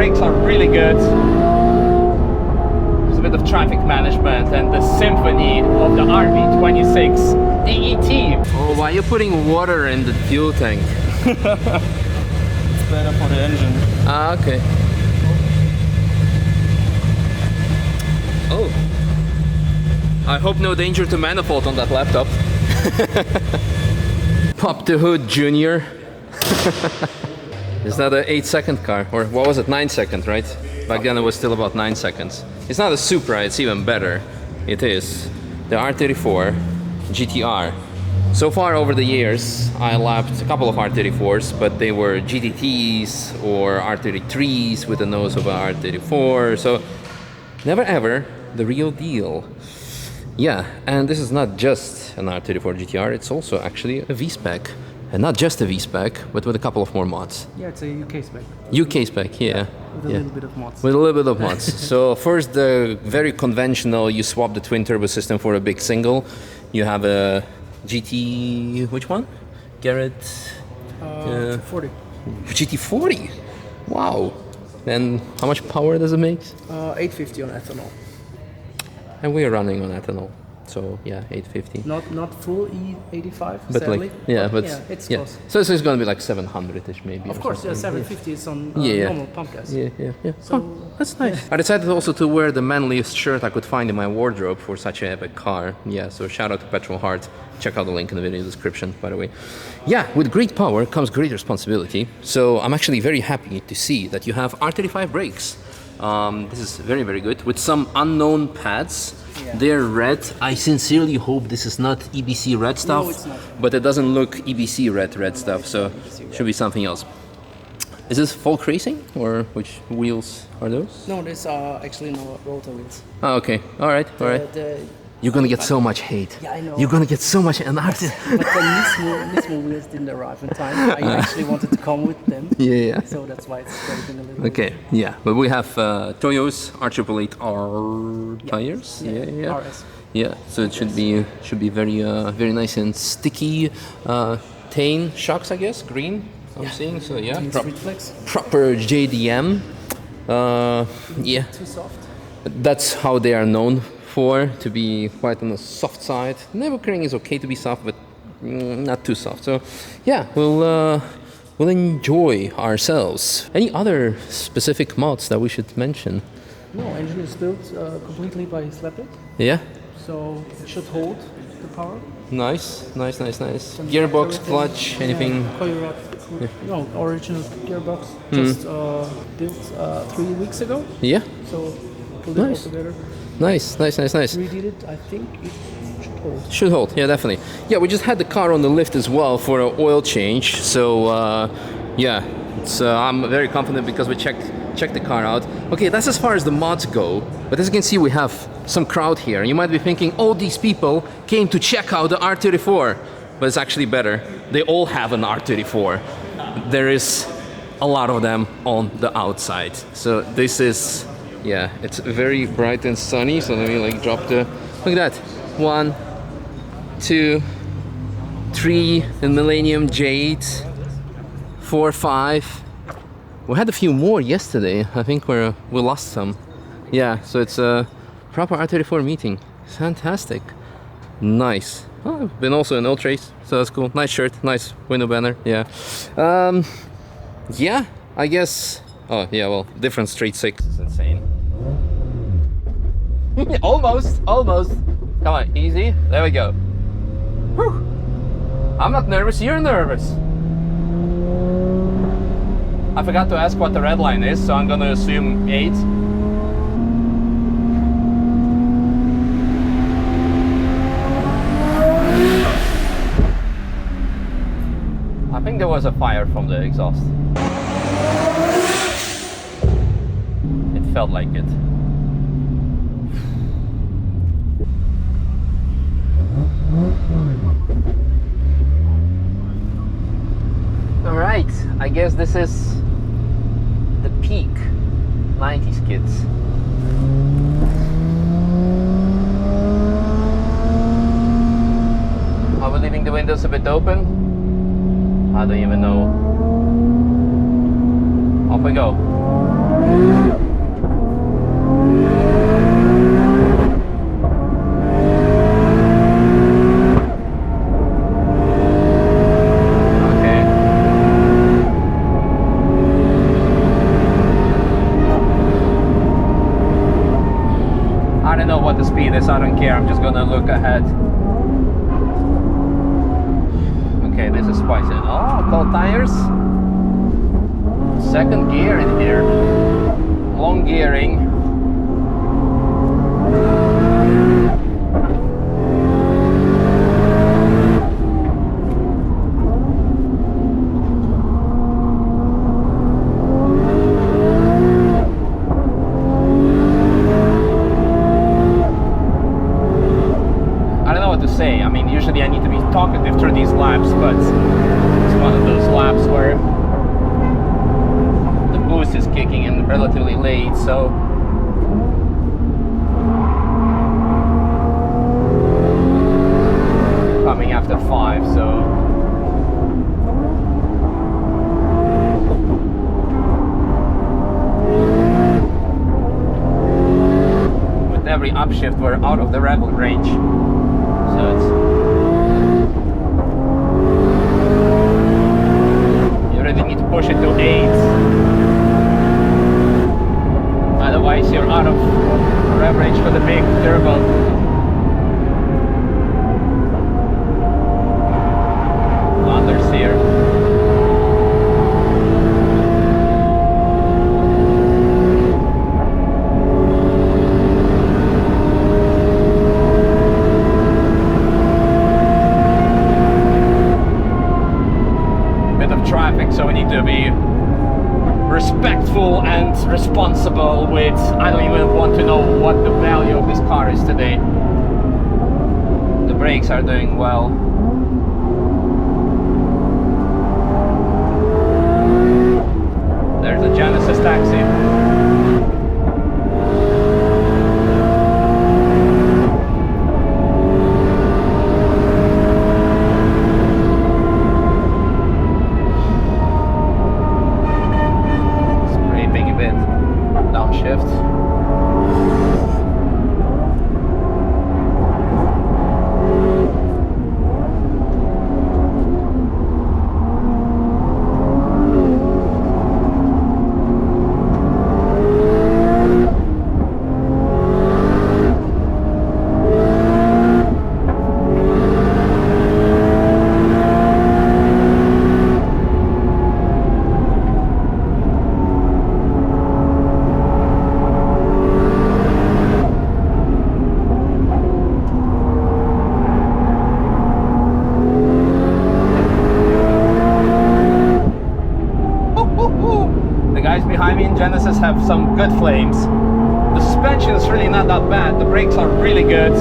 brakes are really good. There's a bit of traffic management and the symphony of the RB26 DET. Oh, why are you putting water in the fuel tank? It's better for the engine. Ah, okay. Oh. I hope no danger to manifold on that laptop. Pop the hood, Junior. It's not an 8-second car, or what was it, 9 seconds, right? Back then it was still about 9 seconds. It's not a Supra, it's even better. It is the R34 GTR. So far over the years, I lapped a couple of R34s, but they were GTTs or R33s with the nose of an R34, so never ever the real deal. Yeah, and this is not just an R34 GTR, it's also actually a V-Spec. And not just a V-Spec, but with a couple of more mods. Yeah, it's a UK spec. UK spec, yeah. With a little bit of mods. With a little bit of mods. So first, the very conventional, you swap the twin turbo system for a big single. You have a GT, which one? Garrett? 40. GT40? Wow. And how much power does it make? 850 on ethanol. And we are running on ethanol. So yeah, 850. Not full E85, but sadly. like, yeah, but yeah, it's yeah. close. So it's going to be like 700-ish maybe. Of course, yeah, 750 is on normal pump gas. Yeah. So That's nice. I decided also to wear the manliest shirt I could find in my wardrobe for such an epic car. Yeah, so shout out to Petrol Heart. Check out the link in the video description, by the way. Yeah, with great power comes great responsibility. So I'm actually very happy to see that you have R35 brakes. This is very, very good. With some unknown pads. Yeah. They're red. I sincerely hope this is not EBC red stuff. No, it's not. But it doesn't look EBC red stuff, so it should be something else. Is this folk racing, or which wheels are those? No, these are actually no rotor wheels. Oh, okay. All right. You're gonna get so much hate. Yeah, I know. You're gonna get so much hate. But the Nismo wheels didn't arrive in time. I actually wanted to come with them. Yeah. So that's why it's breaking a little Okay. Yeah, but we have Toyo's R888R tires. Yeah. RS. Yeah. So it should be very very nice and sticky. Tane shocks, I guess. Green. I'm seeing. So yeah. Proper JDM. Yeah. Too soft. That's how they are known for, to be quite on the soft side. Nürburgring is okay to be soft, but not too soft. So yeah, we'll enjoy ourselves. Any other specific mods that we should mention? No, engine is built completely by Slapit. Yeah. So it should hold the power. Nice. Gearbox, clutch, anything? Yeah. No, original gearbox. Just built 3 weeks ago. Yeah. So put it all together. Nice. Redid it. I think it should hold. Should hold, yeah, definitely. Yeah, we just had the car on the lift as well for an oil change. So yeah, I'm very confident because we checked the car out. Okay, that's as far as the mods go. But as you can see, we have some crowd here. You might be thinking, oh, these people came to check out the R34. But it's actually better. They all have an R34. There is a lot of them on the outside. So this is, yeah, it's very bright and sunny. So let me like drop the, look at that. 1, 2, 3 in Millennium Jade. 4, 5. We had a few more yesterday. I think we lost some. Yeah, so it's a proper R34 meeting. Fantastic. Nice. Oh, I've been also in Ultrace, so that's cool. Nice shirt, nice window banner. Yeah. Yeah, I guess. Oh yeah, well, different straight six is insane. almost. Come on, easy. There we go. Whew. I'm not nervous. You're nervous. I forgot to ask what the red line is, so I'm gonna assume 8. I think there was a fire from the exhaust. It felt like it. Alright, I guess this is the peak 90s kids. Are we leaving the windows a bit open? I don't even know. Off we go. know what the speed is, I don't care, I'm just gonna look ahead. Okay, this is spicy. Oh, cold tires. Second gear in here. Long gearing. I mean, usually I need to be talkative through these laps, but it's one of those laps where the boost is kicking in relatively late, so coming after 5, so with every upshift we're out of the rebel range. So you really need to push it to 8. Otherwise you're out of rev range for the big turbo. Unders here. So we need to be respectful and responsible with, I don't even want to know what the value of this car is today. The brakes are doing well. There's a Genesis taxi. Genesis have some good flames. The suspension is really not that bad. The brakes are really good.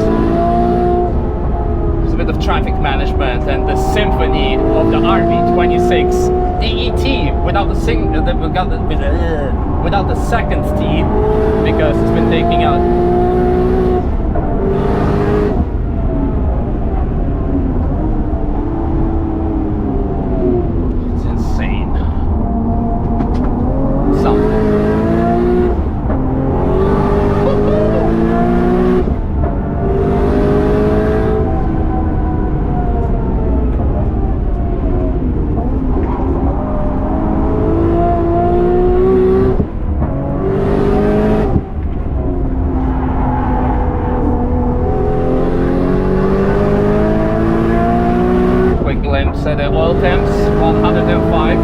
There's a bit of traffic management, and the symphony of the RB26 DET without the without the second T, because it's been taking out. So the oil temps 105,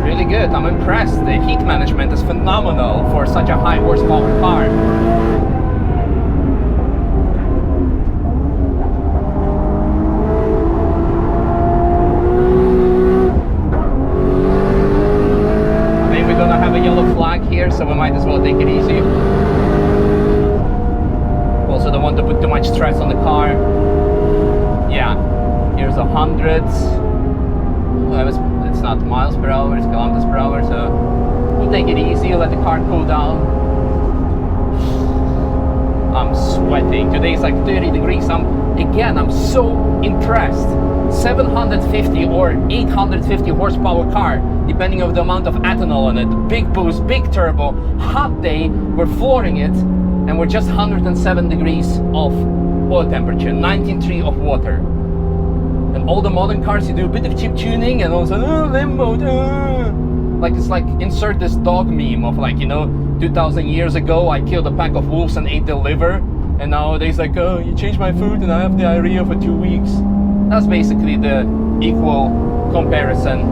really good. I'm impressed. The heat management is phenomenal for such a high horsepower car. I think we're gonna have a yellow flag here, so we might as well take it easy. Also don't want to put too much stress on the car. Yeah. Here's 100. Well, it's not miles per hour, it's kilometers per hour, so we'll take it easy, let the car cool down. I'm sweating. Today is like 30 degrees. I'm so impressed. 750 or 850 horsepower car, depending on the amount of ethanol on it. Big boost, big turbo, hot day, we're flooring it, and we're just 107 degrees of oil temperature, 19.3 of water. And all the modern cars, you do a bit of chip tuning and all of a sudden, limbo, like it's like insert this dog meme of like, you know, 2,000 years ago I killed a pack of wolves and ate their liver, and nowadays like, oh, you changed my food and I have diarrhea for 2 weeks. That's basically the equal comparison.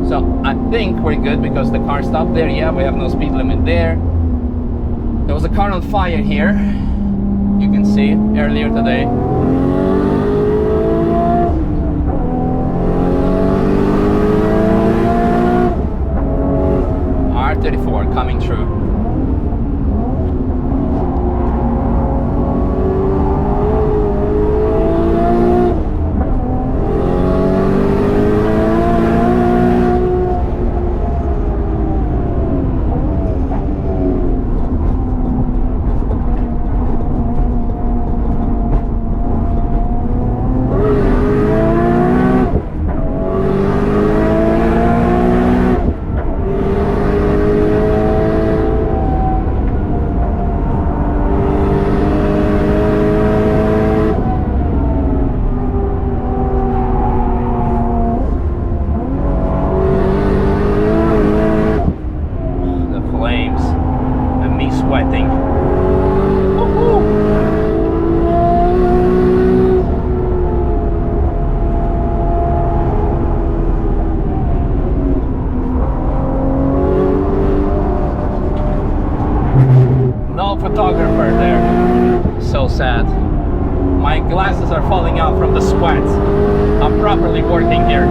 So I think we're good because the car stopped there. Yeah, we have no speed limit there. There was a car on fire here, you can see, earlier today. R34 coming through. Photographer there. So sad. My glasses are falling out from the sweat. I'm properly working here.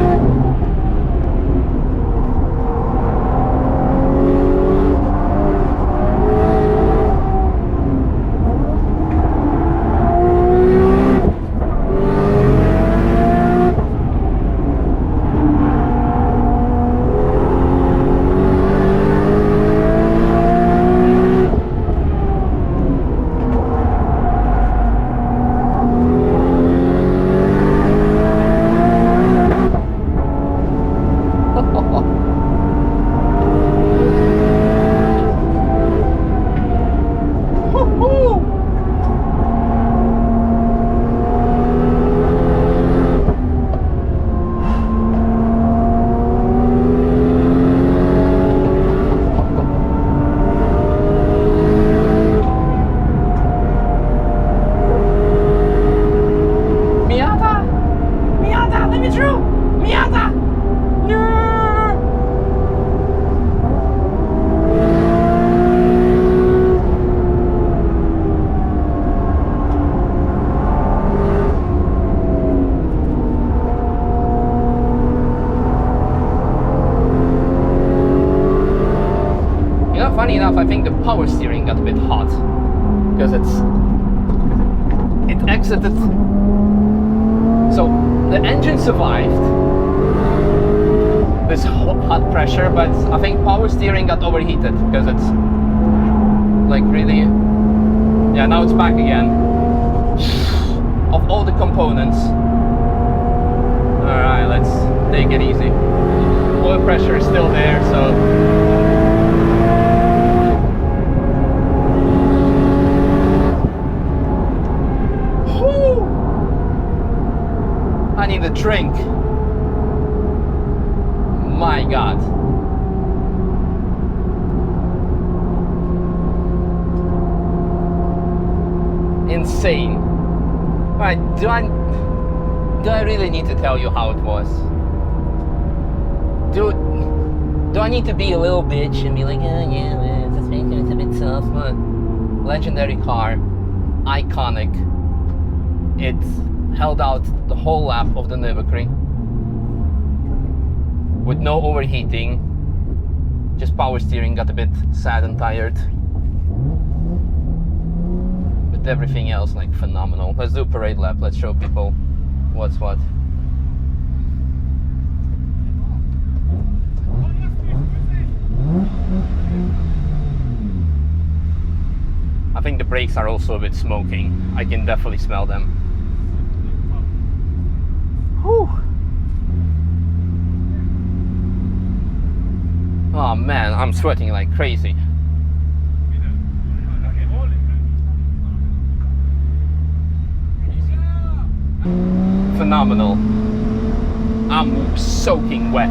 Funny enough, I think the power steering got a bit hot because it exited. So the engine survived this hot pressure, but I think power steering got overheated because it's like really, yeah, now it's back again. Of all the components. Alright, let's take it easy. Oil pressure is still there, so I need a drink. My God. Insane. Right, do I really need to tell you how it was? Do I need to be a little bitch and be like, oh yeah, man, it's a bit tough, but legendary car, iconic. It held out the whole lap of the Nürburgring with no overheating, just power steering got a bit sad and tired, but everything else like phenomenal. Let's do a parade lap, let's show people what's what. I think the brakes are also a bit smoking. I can definitely smell them. Whew. Oh man, I'm sweating like crazy. Phenomenal. I'm soaking wet.